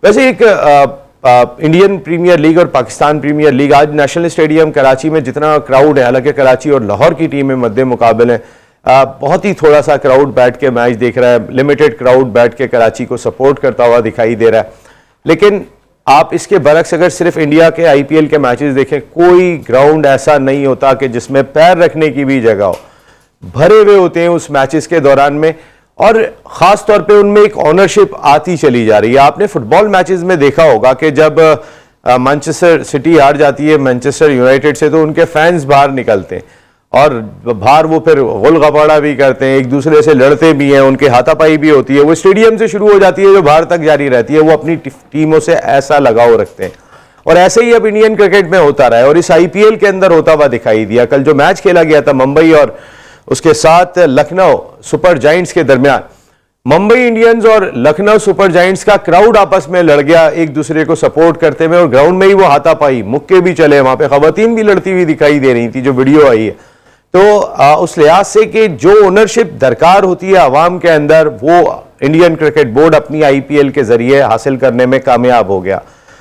वैसे एक Indian premiere league और पाकिस्तान प्रीमियर लीग, आज नेशनल स्टेडियम कराची में जितना क्राउड है, हालांकि कराची और लाहौर की टीमें मद्दे मुकाबल है, बहुत ही थोड़ा सा क्राउड बैठ के मैच देख रहा है, लिमिटेड क्राउड बैठ के कराची को सपोर्ट करता हुआ दिखाई दे रहा है। लेकिन आप इसके बरक्स अगर सिर्फ इंडिया के आईपीएल के मैचेस देखें, कोई ग्राउंड ऐसा नहीं होता कि जिसमें पैर रखने की भी जगह हो, भरे हुए होते हैं उस मैचेस के दौरान में, और ख़ास तौर पे उनमें एक ऑनरशिप आती चली जा रही है। आपने फुटबॉल मैचेस में देखा होगा कि जब मैनचेस्टर सिटी हार जाती है मैनचेस्टर यूनाइटेड से, तो उनके फैंस बाहर निकलते हैं और बाहर वो फिर गुल गपाड़ा भी करते हैं, एक दूसरे से लड़ते भी हैं, उनके हाथापाई भी होती है। वो स्टेडियम से शुरू हो जाती है, जो बाहर तक जारी रहती है। वो अपनी टीमों से ऐसा लगाव रखते हैं, और ऐसे ही अब इंडियन क्रिकेट में होता रहा है और इस आईपीएल के अंदर होता हुआ दिखाई दिया। कल जो मैच खेला गया था मुंबई और उसके साथ लखनऊ सुपर जायंट्स के दरमियान, मुंबई इंडियंस और लखनऊ सुपर जायंट्स का क्राउड आपस में लड़ गया एक दूसरे को सपोर्ट करते हुए, और ग्राउंड में ही वो हाथापाई, मुक्के भी चले, वहां पे खवातीन भी लड़ती हुई दिखाई दे रही थी, जो वीडियो आई है। तो उस लिहाज से कि जो ओनरशिप दरकार होती है आवाम के अंदर, वो इंडियन क्रिकेट बोर्ड अपनी आईपीएल के जरिए हासिल करने में कामयाब हो गया।